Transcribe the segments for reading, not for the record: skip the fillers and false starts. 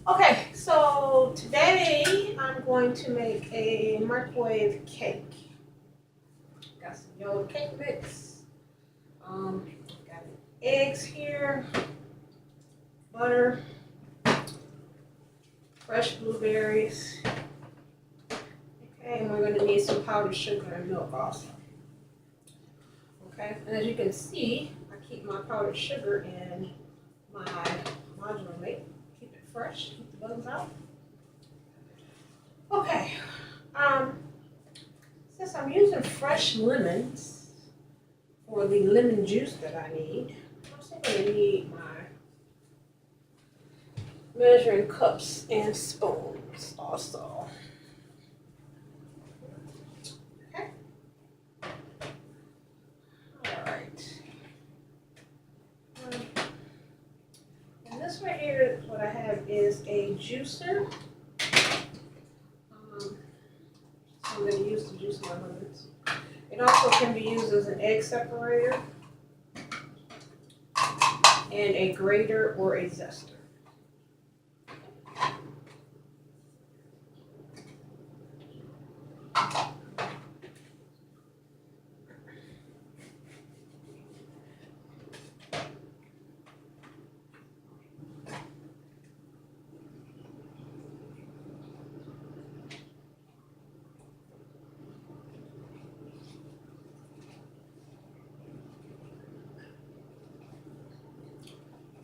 Okay, so today I'm going to make a microwave cake. Got some yellow cake mix. Got eggs here, butter, fresh blueberries. Okay, and we're going to need some powdered sugar and milk also. Okay, and as you can see, I keep my powdered sugar in my modular mate. Keep it fresh, keep the bugs out. Okay, um, since I'm using fresh lemons for the lemon juice that I need, I'm also going to need my measuring cups and spoons also. Okay, all right. And this right here, what I have is a juicer. I'm going to use to juice my lemons. It also can be used as an egg separator and a grater or a zester.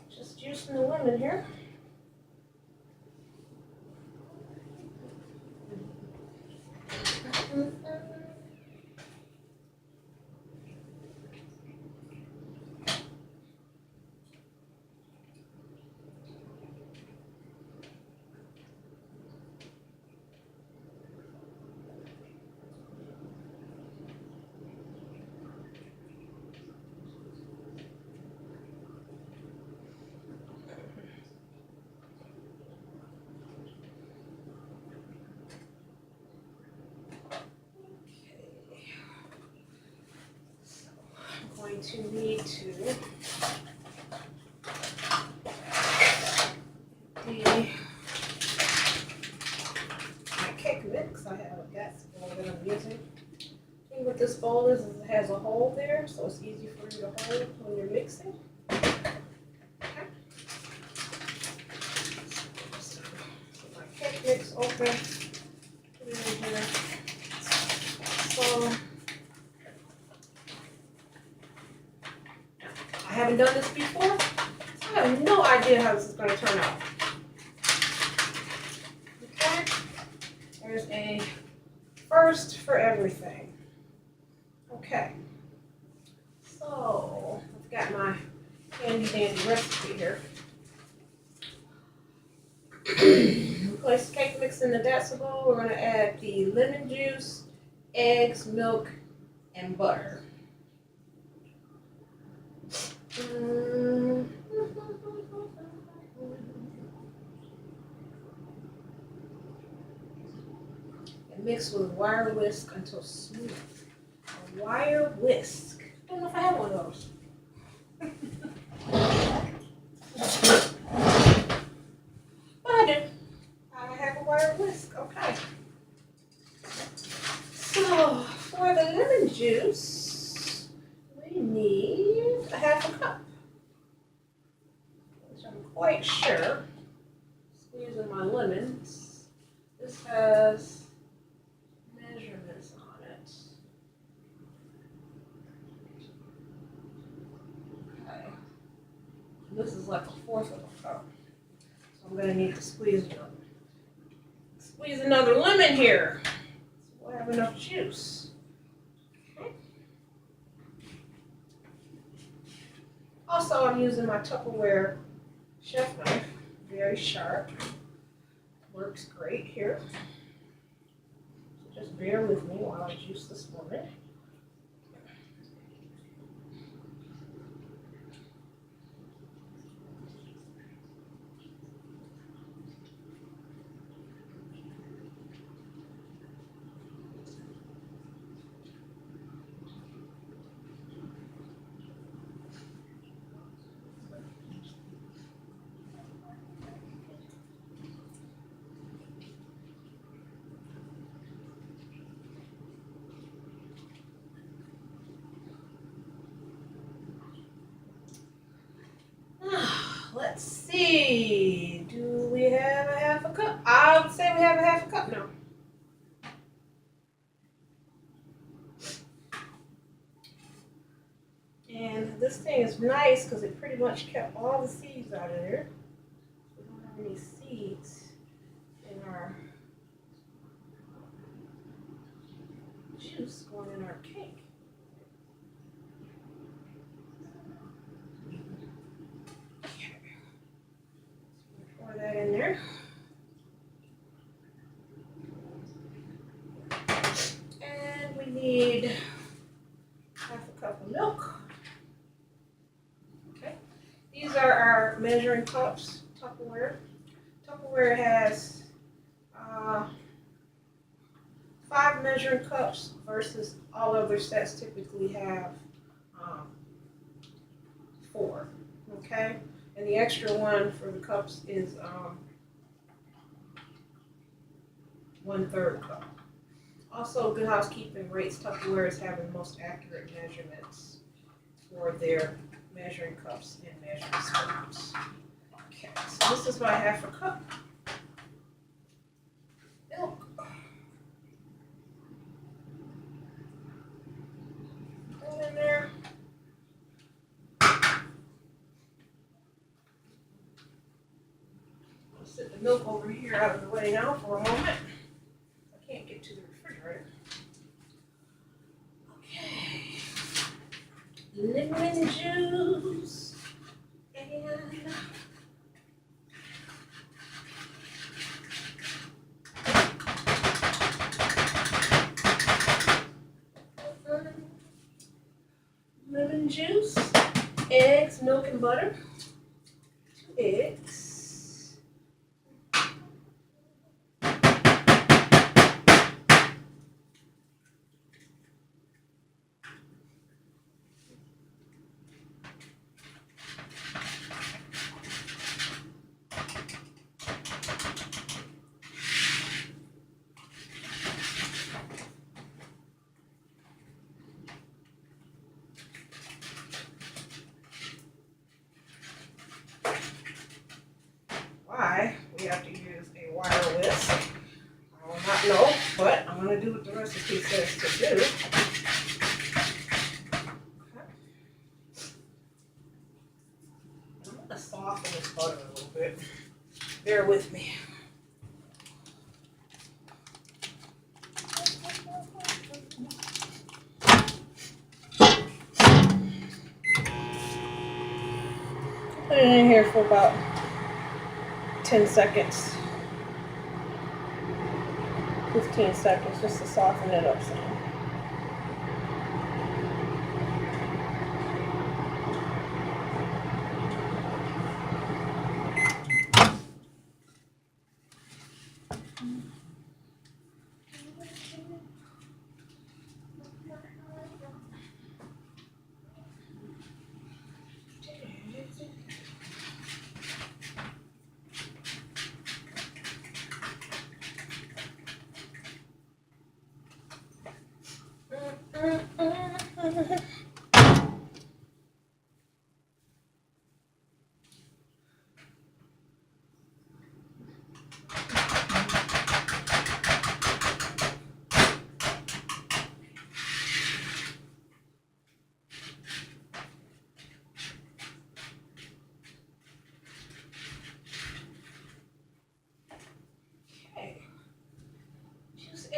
Just juicing the lemon here. Going to need to my cake mix. I have a gas bowl that I'm using. The thing with this bowl is it has a hole there, so it's easy for you to hold when you're mixing. Okay. Get my cake mix open. Put it in here. So I haven't done this before. I have no idea how this is going to turn out. Okay, there's a first for everything. Okay, so I've got my handy dandy recipe here. Place cake mix in the Datsa bowl. We're going to add the lemon juice, eggs, milk, and butter. And mix with wire whisk until smooth. A wire whisk. I don't know if I have one of those. But I do. I have a wire whisk. Okay. So for the lemon juice, we need a half a cup, which I'm quite sure, squeezing my lemons, this has measurements on it. Okay. This is like a fourth of a cup, so I'm going to need to squeeze another lemon here, so we'll have enough juice. Okay. Also, I'm using my Tupperware chef knife, very sharp, works great here. So just bear with me while I juice this lemon. see. Do we have a half a cup? I would say we have a half a cup now. And this thing is nice because it pretty much kept all the seeds out of there. We don't have any seeds in our juice going in our cake. Okay. Pour that in there. And we need half a cup of milk. Okay. These are our measuring cups, Tupperware. Tupperware has 5 measuring cups versus all other sets typically have 4. Okay, and the extra one for the cups is 1/3 cup. Also, Good Housekeeping rates Tupperware as having the most accurate measurements for their measuring cups and measuring spoons. Okay, so this is my half a cup milk. Put it in there. I'll set the milk over here out of the way now for a moment. I can't get to the refrigerator. Okay. Lemon juice and lemon juice, eggs, milk, and butter. 2 eggs. Why we have to use a wire whisk, I will not know, but I'm going to do what the recipe says to do. Okay. I'm going to soften this butter a little bit. Bear with me. Put it in here for about 10 seconds, 15 seconds, just to soften it up some.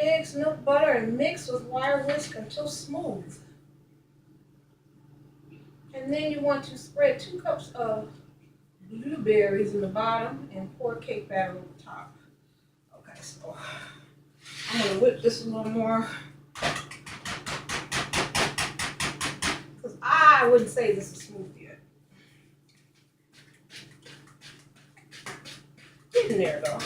Eggs, milk, butter, and mix with wire whisk until smooth. And then you want to spread 2 cups of blueberries in the bottom and pour cake batter over the top. Okay, so I'm going to whip this a little more, because I wouldn't say this is smooth yet. Get in there though.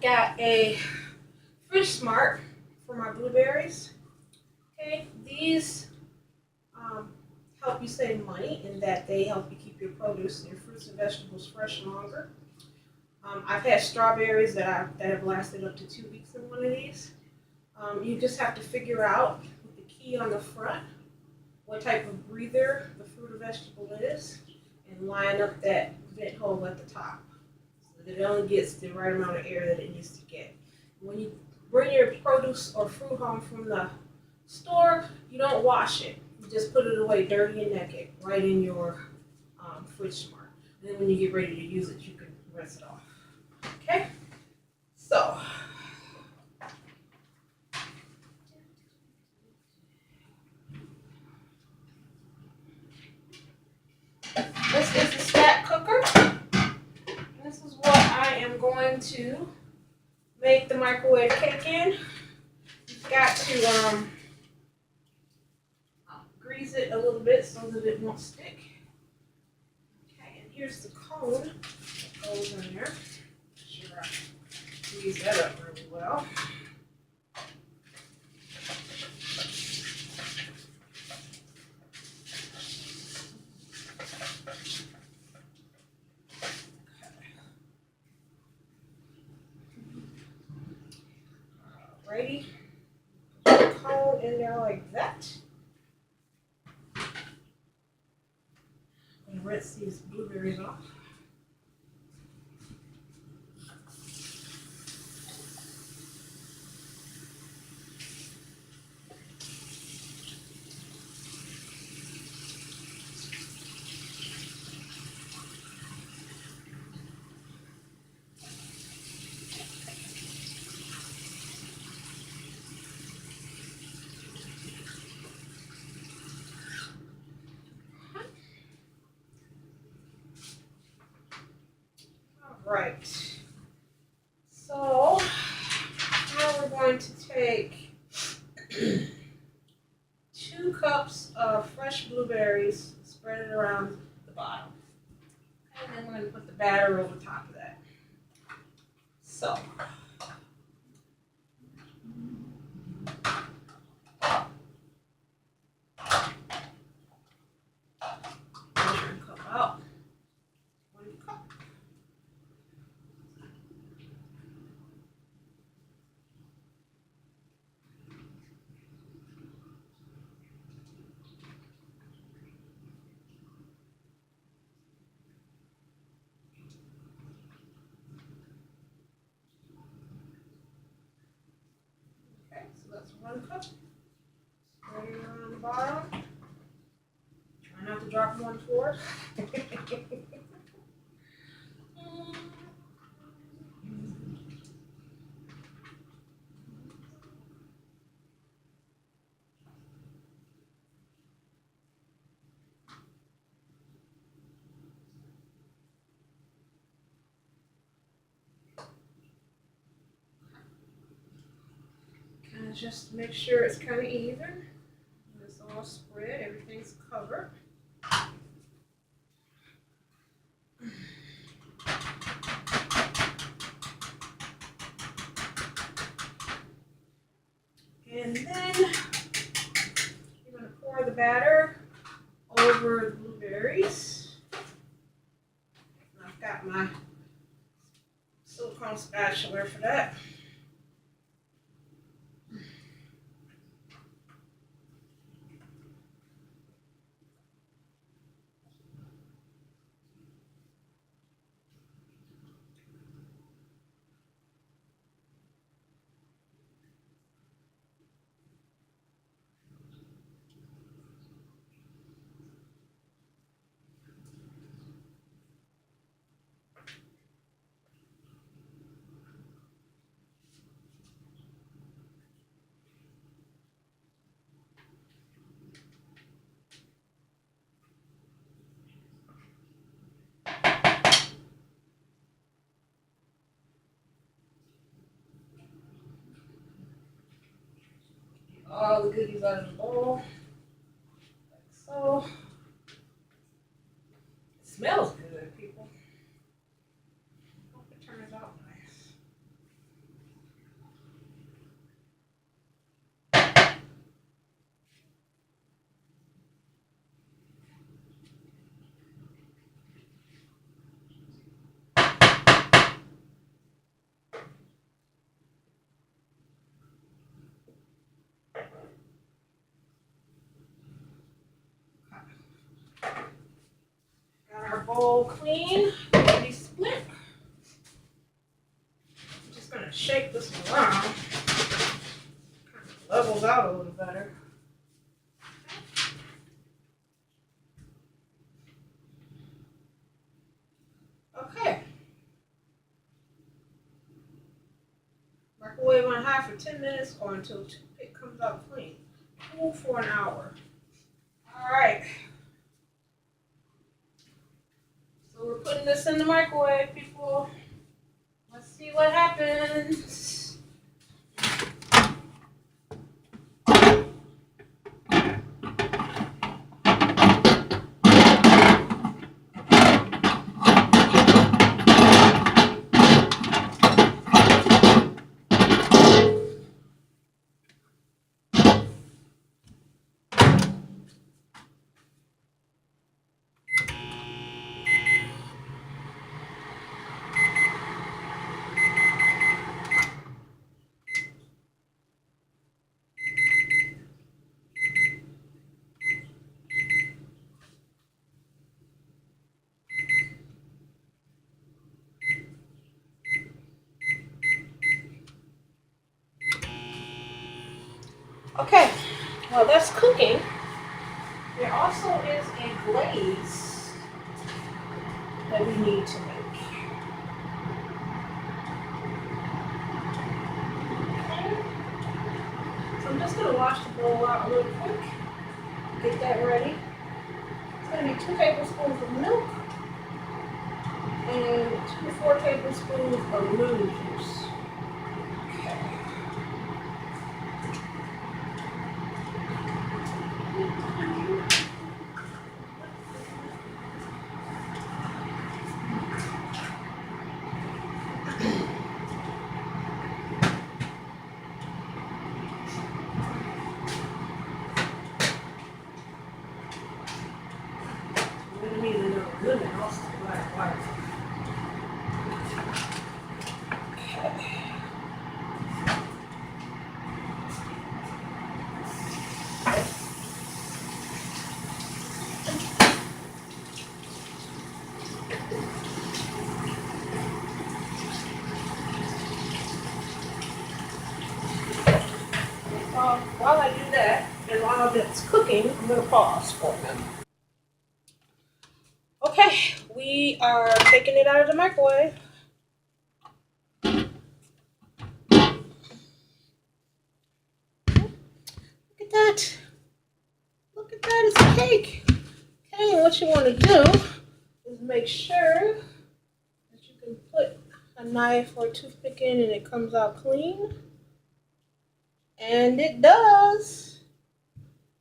Got a Fridge Smart for my blueberries. Okay, these help you save money in that they help you keep your produce and your fruits and vegetables fresh longer. I've had strawberries that have lasted up to 2 weeks in one of these. You just have to figure out with the key on the front what type of breather the fruit or vegetable is and line up that vent hole at the top so that it only gets the right amount of air that it needs to get. When you bring your produce or fruit home from the store, you don't wash it. You just put it away dirty and naked right in your fridge smart. And then when you get ready to use it, you can rinse it off. Okay? So, this is the stack cooker. This is what I am going to make the microwave cake in. You've got to grease it a little bit so that it won't stick. Okay, and here's the cone that goes in there. Make sure I grease that up really well. Alrighty, put the cone in there like that. And rinse these blueberries off. Right. So now we're going to take 2 cups of fresh blueberries, spread it around the bottom. And then we're going to put the batter over top of that. So measuring cup out. 1 cup. Okay, so that's 1 cup. Spread it around the bottom. Try not to drop 1/4. Just make sure it's kind of even. It's all spread, everything's covered. And then you're going to pour the batter over the blueberries. I've got my silicone spatula for that. All the goodies out of the bowl, like so. It smells good, people. Hope it turns out nice. bowl clean, ready split. I'm just gonna shake this around. Kind of levels out a little better. Okay. Microwave on high for 10 minutes or until toothpick comes out clean. Cool for an hour. Alright. So we're putting this in the microwave, people. Let's see what happens. Okay, well that's cooking. There also is a glaze that we need to make. Okay. So I'm just gonna wash the bowl out real quick. Get that ready. It's gonna be 2 tablespoons of milk and 2 to 4 tablespoons of lemon juice. I'm gonna need another lemon also, black white. While I do that, and while it's cooking, I'm going to pause for a minute. Okay, we are taking it out of the microwave. Look at that. Look at that, it's a cake. Okay, and what you want to do is make sure that you can put a knife or a toothpick in and it comes out clean. And it does.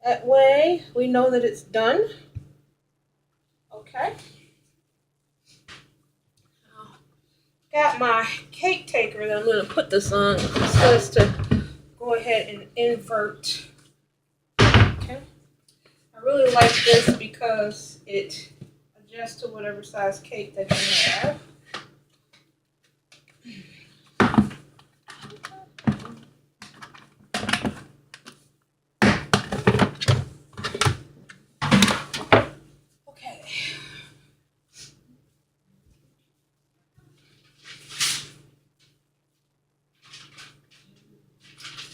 That way we know that it's done. Okay. Got my cake taker that I'm going to put this on so as to go ahead and invert. Okay. I really like this because it adjusts to whatever size cake that you have.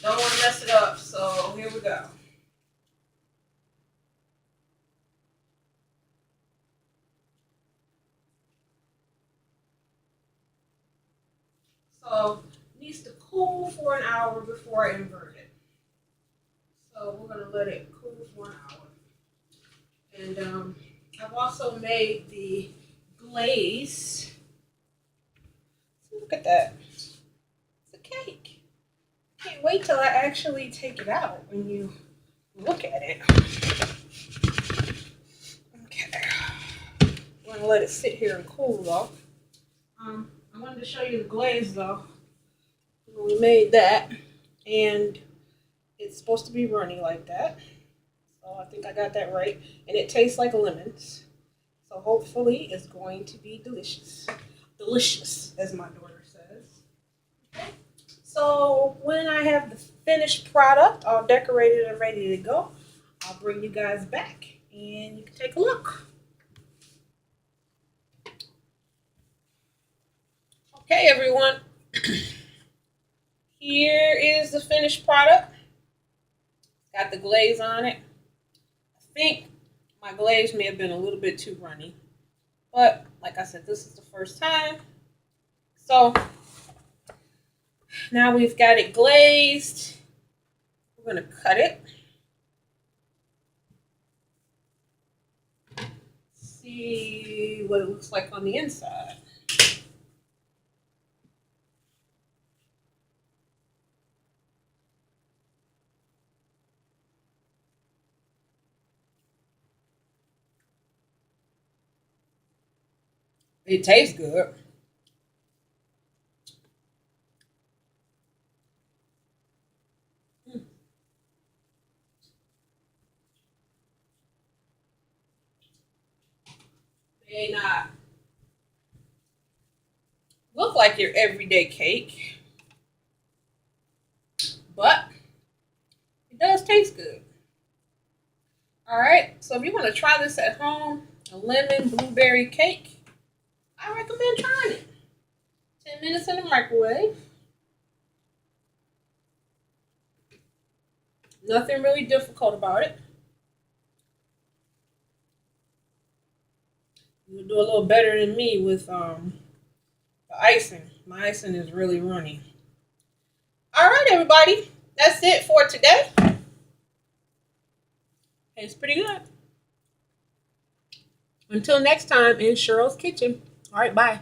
Don't want to mess it up, so here we go. So it needs to cool for an hour before I invert it. So we're going to let it cool for an hour. And I've also made the glaze. Look at that. It's a cake. Can't wait till I actually take it out when you look at it. Okay. I'm going to let it sit here and cool though. I wanted to show you the glaze though. We made that and it's supposed to be runny like that. So I think I got that right. And it tastes like lemons. So hopefully it's going to be delicious. Delicious, as my daughter says. Okay. So when I have the finished product all decorated and ready to go, I'll bring you guys back and you can take a look. Okay, everyone. Here is the finished product. Got the glaze on it. I think my glaze may have been a little bit too runny. But like I said, this is the first time. So now we've got it glazed. We're going to cut it. See what it looks like on the inside. It tastes good. May not look like your everyday cake, but it does taste good. All right, so if you want to try this at home, a lemon blueberry cake, I recommend trying it. 10 minutes in the microwave. Nothing really difficult about it. You'll do a little better than me with the icing. My icing is really runny. All right, everybody. That's it for today. It's pretty good. Until next time in Cheryl's Kitchen. All right, bye.